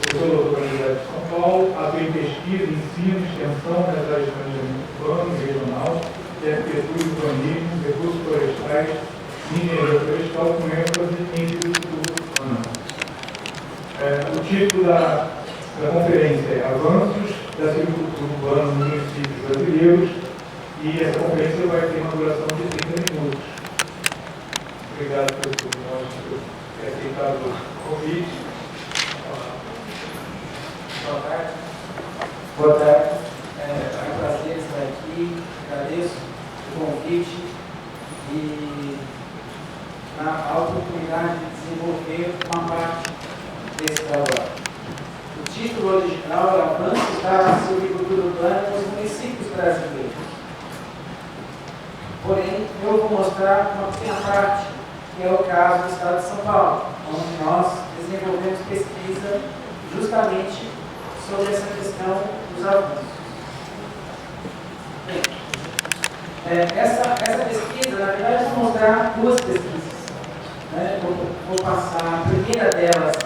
Eu sou doutor da Universidade de São Paulo, atuo em pesquisa, ensino, extensão nas áreas de planejamento urbano e regional, de arquitetura e urbanismo, recursos florestais, engenharia florestal, com ênfase em silvicultura urbana. O título da conferência é Avanços da Silvicultura Urbana nos Municípios Brasileiros, e essa conferência vai ter uma duração de 30 minutos. Obrigado por ter aceitado o convite. Boa tarde. Boa tarde. É um prazer estar aqui. Agradeço o convite e a oportunidade de desenvolver uma parte desse trabalho. O título original é Avanços da Silvicultura Urbana nos Municípios Brasileiros. Porém, eu vou mostrar uma pequena parte, que é o caso do Estado de São Paulo, onde nós desenvolvemos pesquisa justamente sobre essa questão dos avanços. Bem, essa pesquisa, na verdade, eu vou mostrar duas pesquisas. Né? Vou passar a primeira delas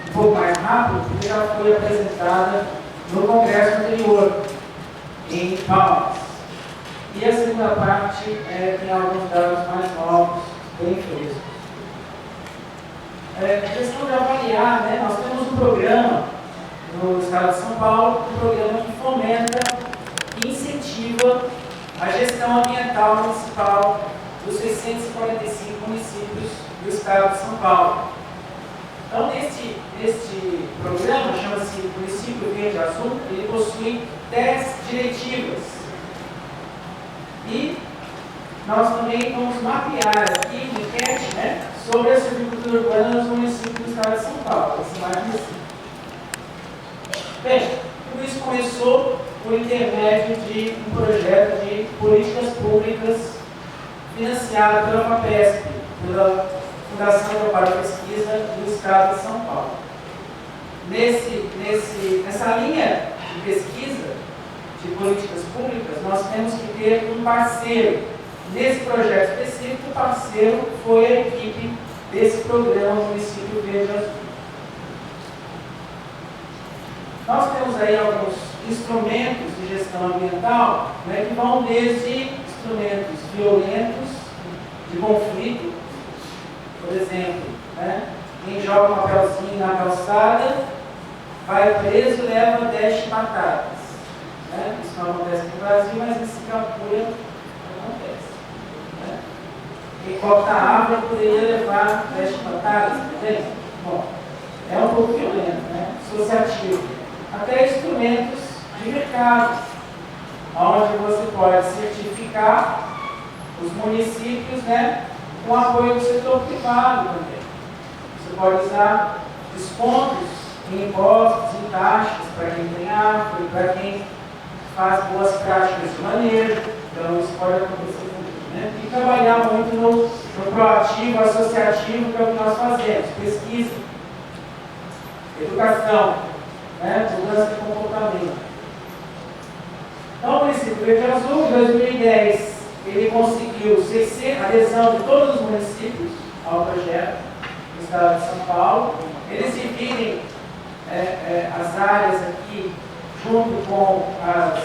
um pouco mais rápido, porque já foi apresentada no congresso anterior, em Palmas. E a segunda parte tem alguns dados mais novos, bem frescos. A questão de avaliar, né? Nós temos um programa no Estado de São Paulo, um programa que fomenta e incentiva a gestão ambiental municipal dos 645 municípios do Estado de São Paulo. Então, este programa, chama-se Município Verde Azul, ele possui 10 diretivas. E nós também vamos mapear aqui uma enquete, né, sobre a silvicultura urbana nos municípios do Estado de São Paulo. Essa imagem assim. Bem, tudo isso começou por intermédio de um projeto de políticas públicas financiado pela FAPESP, pela Fundação para a Pesquisa do Estado de São Paulo. Nessa linha de pesquisa de políticas públicas, nós temos que ter um parceiro. Nesse projeto específico, o parceiro foi a equipe desse programa Município Verde Azul. Nós temos aí alguns instrumentos de gestão ambiental, né, que vão desde instrumentos violentos, de conflito, por exemplo, né, quem joga um papelzinho na calçada, vai preso e leva 10 chibatadas. Né? Isso não acontece no Brasil, mas em Singapura acontece. Né? Quem corta a árvore poderia levar 10 chibatadas, entende? Bom, é um pouco violento, né? Associativo. Até instrumentos de mercado, onde você pode certificar os municípios, né, com apoio do setor privado também. Você pode usar descontos em impostos, em taxas, para quem tem árvore, para quem faz boas práticas de manejo. Então, isso pode acontecer também. Né? E trabalhar muito no proativo, associativo, que é o que nós fazemos. Pesquisa, educação, né? Mudança de comportamento. Então, o município Verde Azul, em 2010, ele conseguiu a adesão de todos os municípios ao projeto do Estado de São Paulo. Eles dividem as áreas aqui junto com as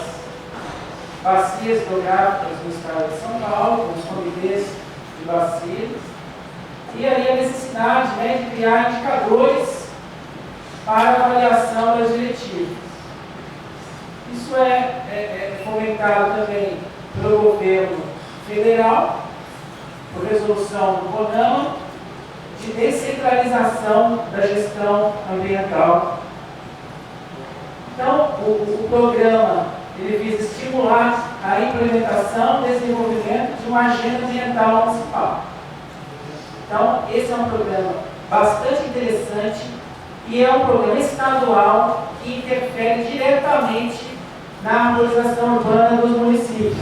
bacias hidrográficas do Estado de São Paulo, com os comitês de bacias. E aí a necessidade, né, de criar indicadores para avaliação das diretivas. Isso é fomentado também pelo governo federal, por resolução do CONAMA, de descentralização da gestão ambiental. Então, o programa ele visa estimular a implementação e desenvolvimento de uma agenda ambiental municipal. Então, esse é um programa bastante interessante e é um programa estadual que interfere diretamente na harmonização urbana dos municípios.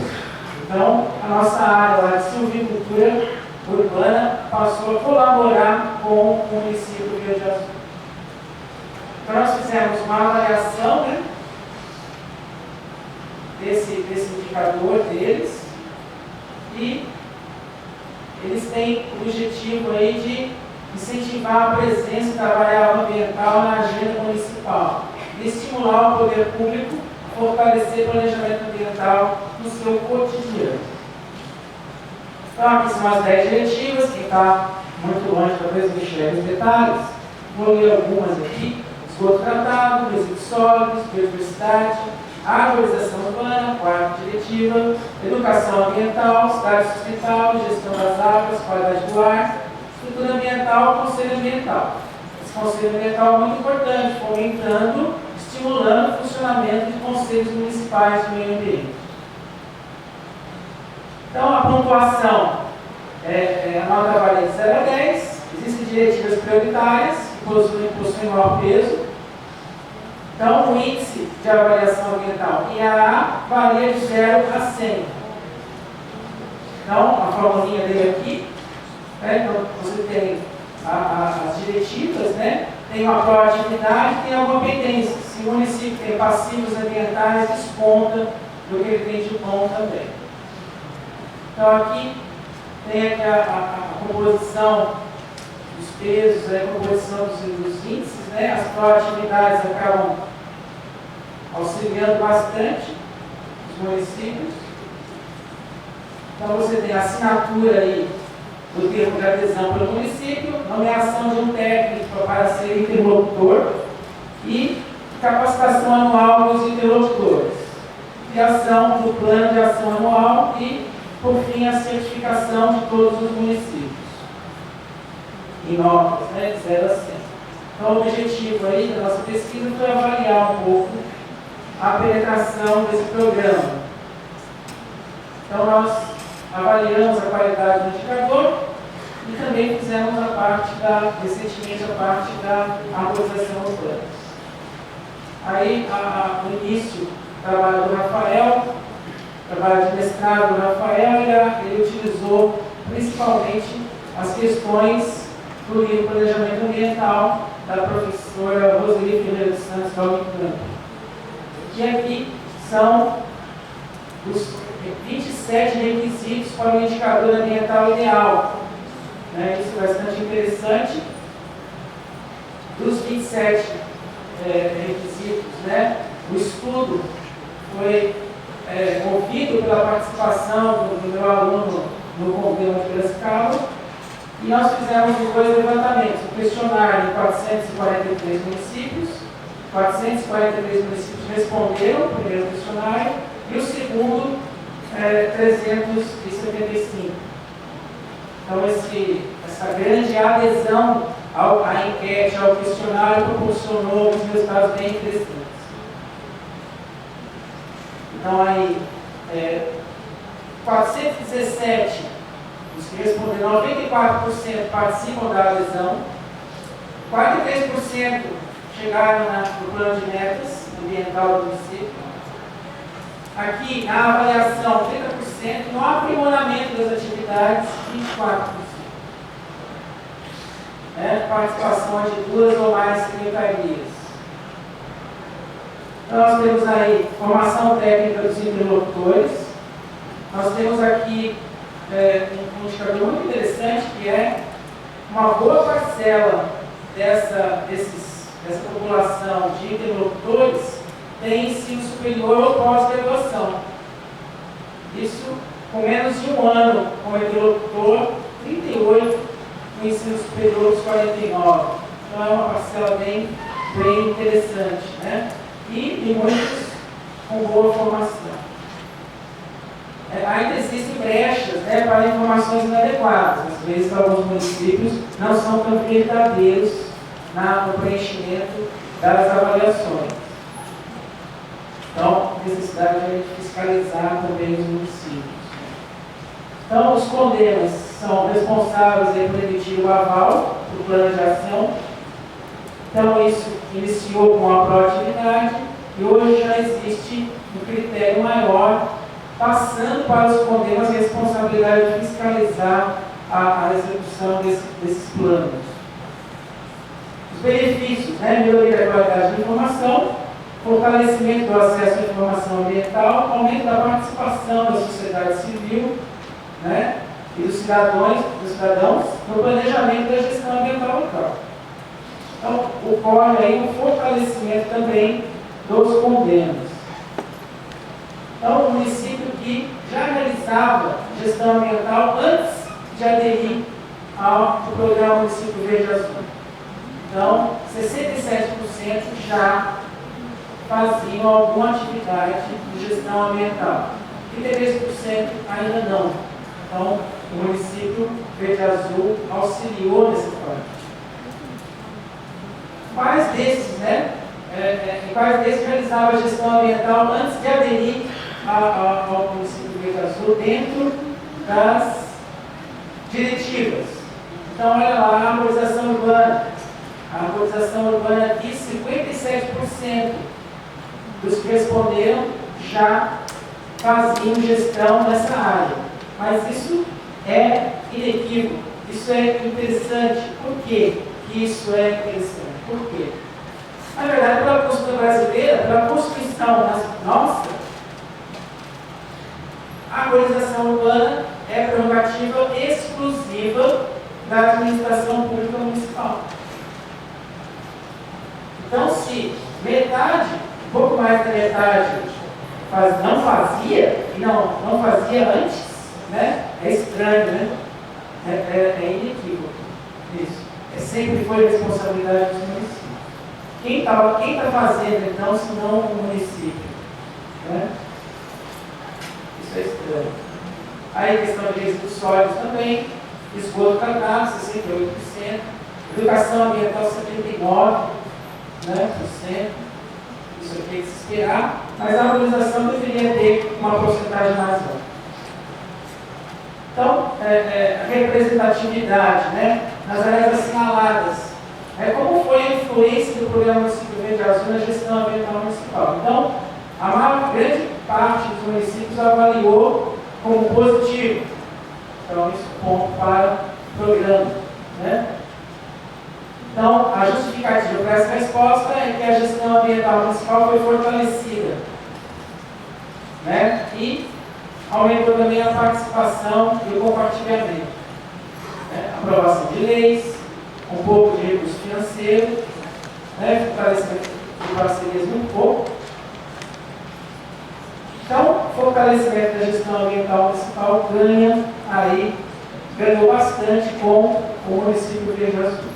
Então, a nossa área lá de silvicultura urbana passou a colaborar com o município Verde Azul. Então, nós fizemos uma avaliação, né, desse indicador deles e eles têm o objetivo aí de incentivar a presença da variável ambiental na agenda municipal. estimular o poder público a fortalecer o planejamento ambiental no seu cotidiano. Então, aqui são as 10 diretivas. Quem está muito longe, talvez não enxergue os detalhes. Vou ler algumas aqui: esgoto tratado, resíduos sólidos, biodiversidade, arborização urbana, quarta diretiva, educação ambiental, cidade sustentável, gestão das águas, qualidade do ar, estrutura ambiental, conselho ambiental. Esse conselho ambiental é muito importante, fomentando, estimulando o funcionamento de conselhos municipais de meio ambiente. Então, a pontuação a nota varia de 0 a 10. Existem diretivas prioritárias, que possuem maior peso. Então, o índice de avaliação ambiental IAA varia de 0 a 100. Então, a formulinha dele aqui, então, você tem as diretivas, tem uma proatividade, tem alguma pendência. Se o município tem passivos ambientais, desconta do que ele tem de bom também. Então, aqui tem aqui a composição dos pesos, a composição dos índices, as proatividades acabam auxiliando bastante os municípios. Então, você tem a assinatura aí do termo de adesão pelo município, nomeação de um técnico para ser interlocutor e capacitação anual dos interlocutores, criação do plano de ação anual e, por fim, a certificação de todos os municípios, em notas, de 0 a 100. Então, o objetivo aí da nossa pesquisa foi avaliar um pouco a penetração desse programa. Então, nós avaliamos a qualidade do indicador e também fizemos recentemente a parte da arborização urbana. Aí, no início, o trabalho do Rafael, trabalho de mestrado do Rafael, ele utilizou principalmente as questões do livro Planejamento Ambiental da professora Roseli Ferreira dos Santos da Unicamp. Que aqui são os 27 requisitos para o indicador ambiental ideal. Isso é bastante interessante. Dos 27 requisitos, o estudo foi ouvido pela participação do meu aluno no Convênio de Piracicaba, e nós fizemos 2 levantamentos: um questionário em 443 municípios. 443 municípios responderam o primeiro questionário e o segundo 375. Então, essa grande adesão à enquete, ao questionário, proporcionou uns resultados bem interessantes. Então, aí, 417, os que responderam, 94% participam da adesão, 43% chegaram no plano de metas ambiental do município. Aqui, na avaliação, 30%, no aprimoramento das atividades, 24%. Participação de 2 ou mais secretarias. Então, nós temos aí formação técnica dos interlocutores. Nós temos aqui um indicador muito interessante, que é uma boa parcela dessa população de interlocutores tem ensino superior ou pós-graduação. Isso com menos de um ano como interlocutor, 38 no ensino superior, os 49. Então é uma parcela bem interessante, e muitos com boa formação. Ainda existem brechas para informações inadequadas. Às vezes, alguns municípios não são tão verdadeiros no preenchimento das avaliações. Então, necessidade de fiscalizar também os municípios. Então, os condenas são responsáveis por emitir o aval do plano de ação. Então, isso iniciou com a proatividade e hoje já existe um critério maior, passando para os condenas a responsabilidade de fiscalizar a execução desses planos. Os benefícios, melhoria da qualidade da informação, fortalecimento do acesso à informação ambiental, aumento da participação da sociedade civil e dos cidadãos no planejamento da gestão ambiental local. Então, ocorre aí um fortalecimento também dos convênios. Então, o município que já realizava gestão ambiental antes de aderir ao programa Município Verde Azul. Então, 67% já faziam alguma atividade de gestão ambiental. 33% ainda não. Então, o município Verde Azul auxiliou nessa parte. Quais desses, quais desses realizavam a gestão ambiental antes de aderir ao município Verde Azul dentro das diretivas? Então, olha lá, a arborização urbana. A arborização urbana aqui, 57% dos que responderam já faziam gestão nessa área. Mas isso é inequívoco, isso é interessante. Por quê que isso é interessante? Por quê? Na verdade, pela Constituição brasileira, pela Constituição nossa, a arborização urbana é prerrogativa exclusiva da administração pública municipal. Então, se metade, um pouco mais da metade, não fazia, e não fazia antes, né? É estranho, né? É inequívoco isso. Sempre foi responsabilidade dos municípios. Quem está fazendo, então, se não o município? Né? Isso é estranho. Aí, questão de resíduos sólidos também, esgoto tratado, 68%, educação ambiental, 79%, né, isso aqui é de se esperar, mas a arborização deveria ter uma porcentagem mais alta. Então, a representatividade, né, nas áreas assinaladas, como foi a influência do programa Município Verde Azul na gestão ambiental municipal. Então, a grande parte dos municípios avaliou como positivo. Então, isso é ponto para o programa, né? Então, a justificativa para essa resposta é que a gestão ambiental municipal foi fortalecida, né? E aumentou também a participação e o compartilhamento, né? Aprovação de leis, um pouco de recurso financeiro, né? Fortalecimento de parcerias muito pouco. Então, fortalecimento da gestão ambiental municipal ganhou bastante com o município Verde Azul.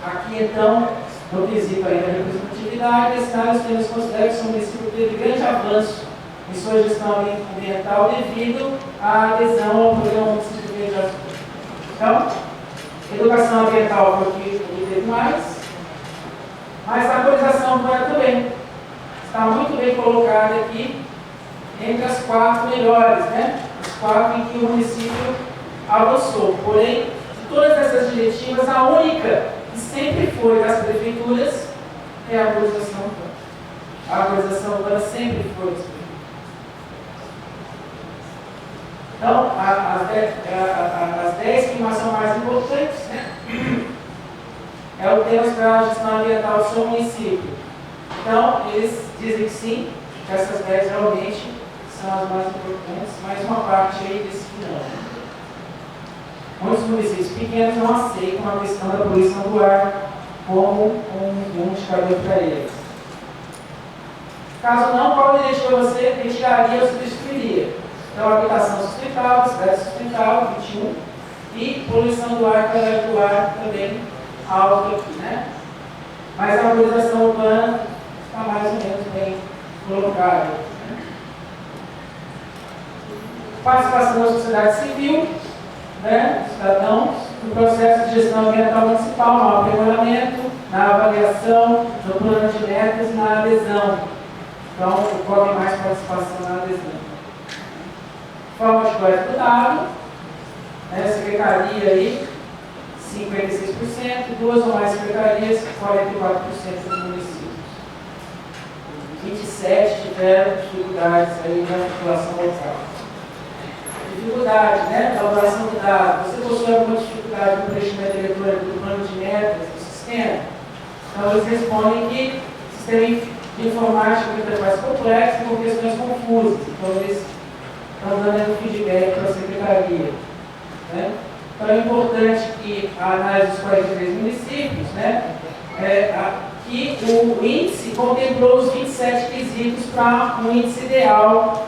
Aqui, então, no quesito aí da representatividade, esse cenário temos considerado que o município teve grande avanço em sua gestão ambiental devido à adesão ao programa Município Verde Azul. Então, educação ambiental foi o que teve mais, mas a arborização urbana também está muito bem colocada aqui entre as 4 melhores, né? As 4 em que o município avançou. Porém, de todas essas diretivas, a única que sempre foi das prefeituras é a arborização urbana. A arborização urbana sempre foi das prefeituras. Então, as 10 que são mais importantes, né? É o tema para a gestão ambiental do seu município. Então, eles dizem que sim, que essas 10 realmente são as mais importantes, mas uma parte aí diz que não. Muitos municípios pequenos não aceitam a questão da poluição do ar como um indicador para eles. Caso não, qual diretiva você retiraria ou substituiria? Então, habitação sustentável, cidade sustentável, 21, e poluição do ar, qualidade do ar também alto aqui, né? Mas a arborização urbana está mais ou menos bem colocada. Né? Participação da sociedade civil, né? Cidadãos, no processo de gestão ambiental municipal, no aprimoramento, na avaliação, no plano de metas e na adesão. Então, ocorre mais participação na adesão. Forma de coleta do dado, né? Secretaria aí, 56%, 2 ou mais secretarias, 44% dos municípios. 27 tiveram dificuldades aí na população local. Dificuldade, né? Na elaboração do dado. Você possui alguma dificuldade no preenchimento eletrônico do plano de metas do sistema? Então, eles respondem que o sistema de informática é mais complexo por questões confusas. Então, eles estão dando feedback para a secretaria. Né? Então, é importante que a análise dos 43 municípios, né, que o índice contemplou os 27 quesitos para um índice ideal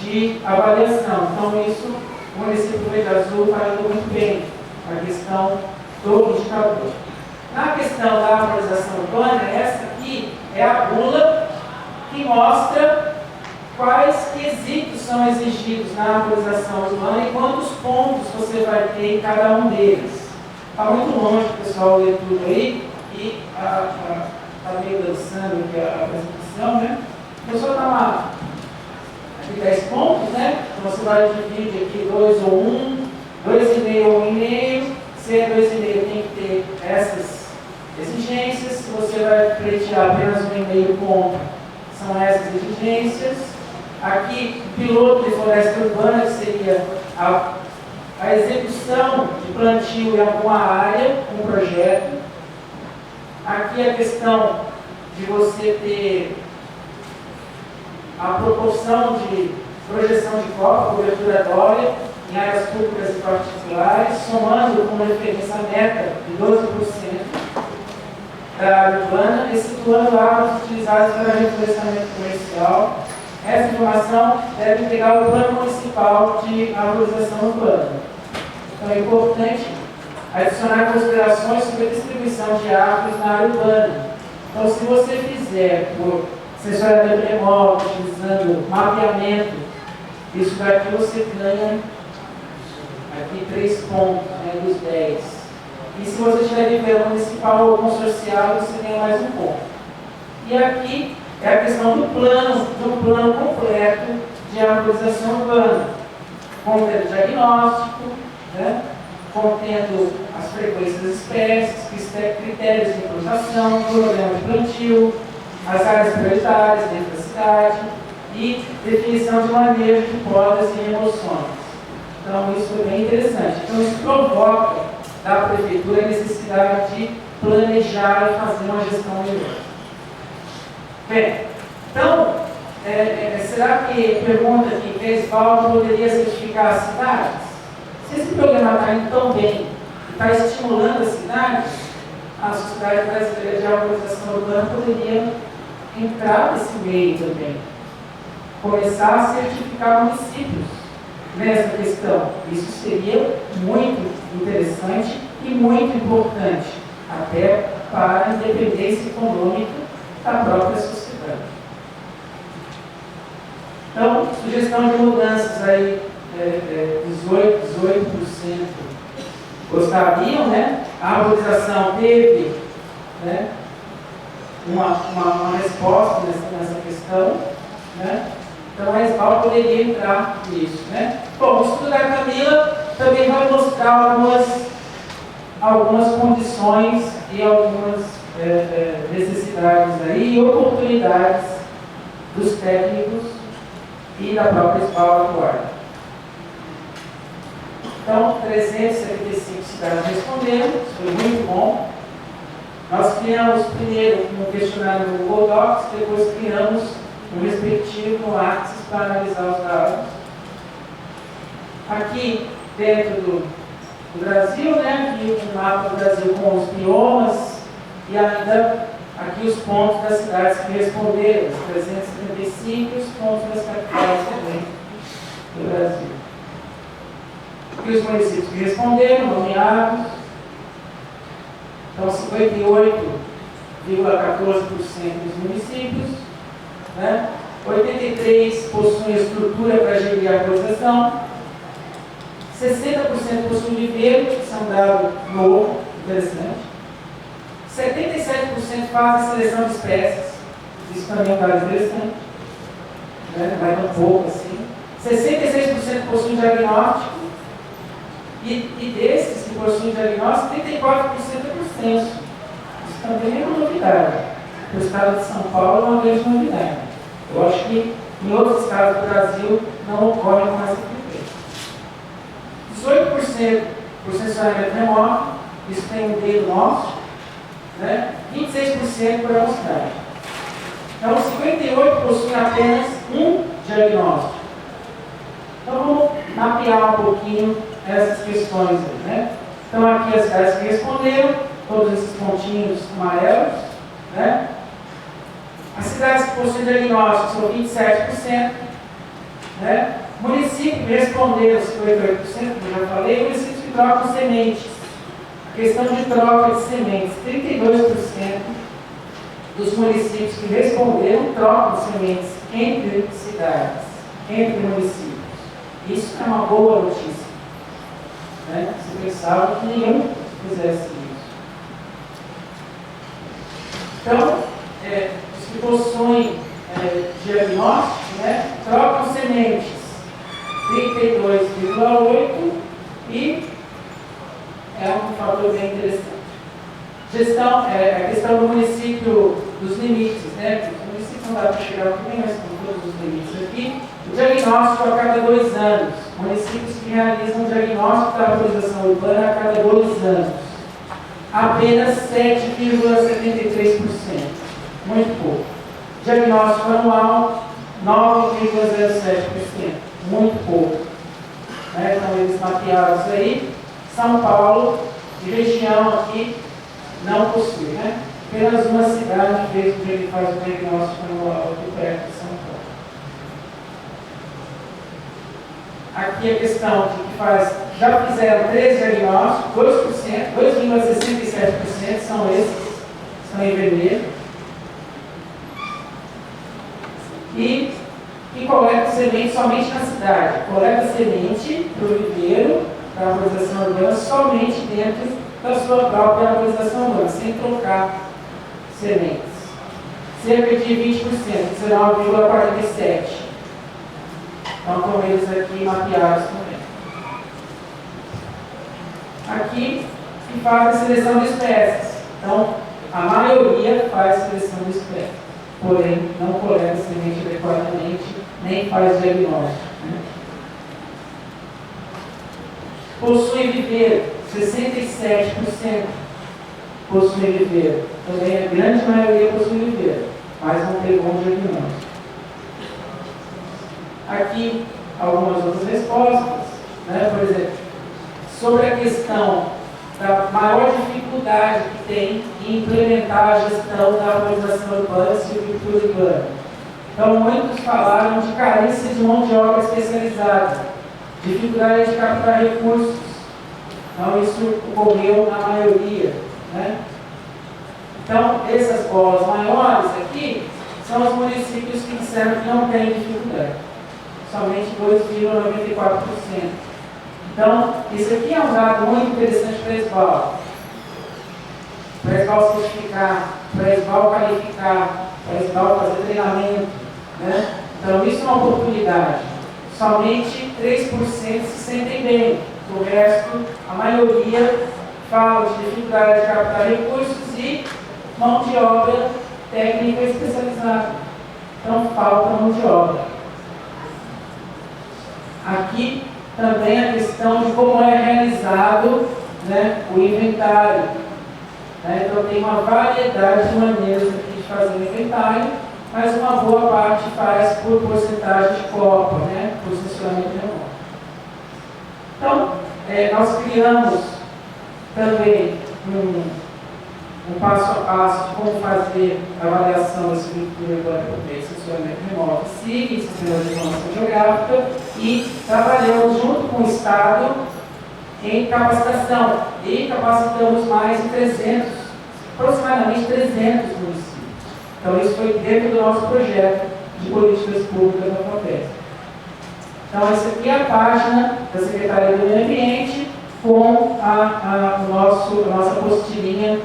de avaliação. Então, isso, o município do Verde Azul está indo muito bem, a questão do indicador. Na questão da arborização urbana, essa aqui é a bula que mostra quais quesitos são exigidos na arborização urbana e quantos pontos você vai ter em cada um deles. Está muito longe o pessoal ler tudo aí e está meio dançando aqui a apresentação, né? Eu só dar uma aqui 10 pontos, né? Então você vai dividir aqui 2 ou 1, 2,5 ou 1,5. Se é 2,5 tem que ter essas exigências. Se você vai pleitear apenas 1,5 ponto, são essas exigências. Aqui, o piloto de floresta urbana, que seria a execução de plantio em alguma área, um projeto. Aqui a questão de você ter a proporção de projeção de copa, cobertura d'área em áreas públicas e particulares, somando como referência a meta de 12% da área urbana, excetuando áreas utilizadas para reflorestamento comercial. Essa informação deve pegar o Plano Municipal de Arborização Urbana. Então é importante adicionar considerações sobre a distribuição de árvores na área urbana. Então, se você fizer por sensoriamento remoto, utilizando mapeamento, isso daqui você ganha aqui 3 pontos, né, dos 10. E se você tiver nível municipal ou consorciado, você ganha mais um ponto. E aqui é a questão do plano completo de arborização urbana, contendo diagnóstico, né, contendo as frequências das espécies, critérios de implantação, programa de plantio, as áreas prioritárias dentro da cidade e definição de manejo de podas e remoções. Então, isso é bem interessante. Então, isso provoca da prefeitura a necessidade de planejar e fazer uma gestão melhor. Bem, então, será que, pergunta aqui, que a Esvaldo poderia certificar as cidades? Se esse programa está indo tão bem, está estimulando as cidades, a Sociedade Brasileira de Arborização Urbana poderia entrar nesse meio também. Começar a certificar municípios nessa questão. Isso seria muito interessante e muito importante, até para a independência econômica da própria sociedade. Então, sugestão de mudanças aí, 18% gostariam, né? A arborização teve, né, uma resposta nessa questão, né? Então a Esval poderia entrar nisso, né? Bom, o estudo da Camila também vai mostrar algumas condições e algumas necessidades aí, e oportunidades dos técnicos e da própria Esval atuar. Então, 375 cidades responderam, isso foi muito bom. Nós criamos primeiro um questionário no Google Docs, depois criamos um respectivo no Axis para analisar os dados. Aqui, dentro do Brasil, né, aqui o mapa do Brasil com os biomas e ainda aqui os pontos das cidades que responderam, os 375 e os pontos das capitais também do Brasil. Aqui os municípios que responderam, nomeados. Então, 58,14% dos municípios, né? 83% possuem estrutura para gerir a arborização, 60% possuem viveiro, que são dado novo, interessante, 77% fazem seleção de espécies, isso também é um dado interessante, né? Vai tão pouco assim, 66% possuem diagnóstico, e desses que possuem diagnóstico, 34% é por censo. Isso também é uma novidade. O estado de São Paulo é uma grande novidade. Eu acho que em outros estados do Brasil não ocorre com essa frequência. 18% por censuramento remoto, isso tem um dedo nosso, né? 26% por amostragem. Então, 58% possuem apenas um diagnóstico. Então, vamos mapear um pouquinho essas questões aí, né? Então, aqui as cidades que responderam, todos esses pontinhos amarelos, né? que possuem diagnóstico são 27%. Né? Municípios que responderam 58%, como eu já falei, municípios que trocam sementes. A questão de troca de sementes, 32% dos municípios que responderam trocam sementes entre cidades, entre municípios. Isso é uma boa notícia. Né? Se pensava que nenhum fizesse isso. Então, os que possuem diagnóstico, né, trocam sementes, 32,8%, e é um fator bem interessante. Gestão, a questão do município, dos limites, né? Os municípios não dá para chegar muito bem, mas com todos os limites aqui. O diagnóstico a cada 2 anos. Municípios que realizam o diagnóstico da arborização urbana a cada 2 anos. Apenas 7,73%. Muito pouco. Diagnóstico anual, 9,07%. Muito pouco. Né? Então, eles mapearam isso aí. São Paulo, de região aqui, não possui. Né? Apenas uma cidade fez o que ele faz o diagnóstico anual aqui perto de São Paulo. Aqui a questão de que já fizeram 3 diagnósticos, 2,67% são esses, estão em vermelho. E coleta semente somente na cidade. Coleta semente para o viveiro, da arborização urbana, somente dentro da sua própria arborização urbana, sem trocar sementes. Cerca de 20%, 19,47%. Então, com eles aqui mapeados também. Aqui, que faz a seleção de espécies. Então, a maioria faz seleção de espécies, porém, não coleta semente adequadamente, nem faz diagnóstico. Né? Possui viveiro, 67% possui viveiro. Também a grande maioria possui viveiro, mas não tem bom diagnóstico. Aqui, algumas outras respostas, né? Por exemplo, sobre a questão da maior dificuldade que tem em implementar a gestão da arborização urbana e silvicultura urbana. Então, muitos falaram de carência de mão de obra especializada, dificuldade de captar recursos. Então, isso ocorreu na maioria. Né? Então, essas bolas maiores aqui são os municípios que disseram que não têm dificuldade. Somente 2,94%. Então, isso aqui é um dado muito interessante para a ESBAL. Para a ESBAL certificar, para a ESBAL qualificar, para a ESBAL fazer treinamento. Né? Então, isso é uma oportunidade. Somente 3% se sentem bem. O resto, a maioria, fala de dificuldade de captar recursos e mão de obra técnica especializada. Então, falta mão de obra. Aqui também a questão de como é realizado, né, o inventário. Né? Então tem uma variedade de maneiras aqui de fazer o inventário, mas uma boa parte faz por porcentagem de copa, né, por funcionamento remoto. Então, nós criamos também um passo a passo de como fazer a avaliação da silvicultura urbana por funcionamento remoto, SIG, Sistema de Informação Geográfica, e trabalhamos junto com o Estado em capacitação, e capacitamos mais de 300, aproximadamente 300 municípios. Então, isso foi dentro do nosso projeto de políticas públicas da FAPESP. Então, essa aqui é a página da Secretaria do Meio Ambiente com a nossa apostilinha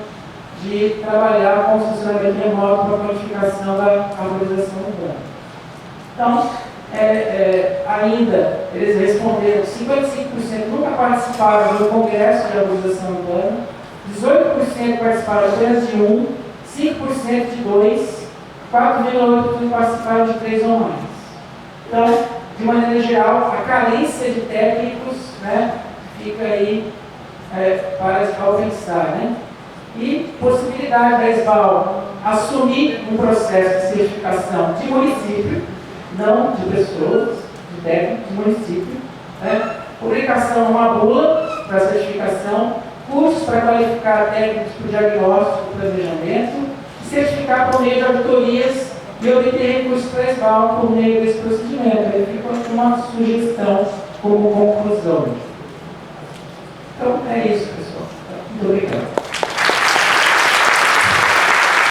de trabalhar com o funcionamento remoto para a qualificação da arborização urbana. Então, ainda, eles responderam 55% nunca participaram do Congresso de Arborização Urbana, 18% participaram apenas de 1, 5% de 2, 4,8% participaram de 3 ou mais. Então, de maneira geral, a carência de técnicos, né, fica aí para a ESBAL pensar. Né? E possibilidade da ESBAL assumir um processo de certificação de município, não de pessoas, de técnicos, de município. Né? Publicação de uma bula para certificação, cursos para qualificar técnicos para o diagnóstico e planejamento, e certificar por meio de auditorias e obter recurso para SBAL por meio desse procedimento. Aí fica uma sugestão como conclusão. Então, é isso.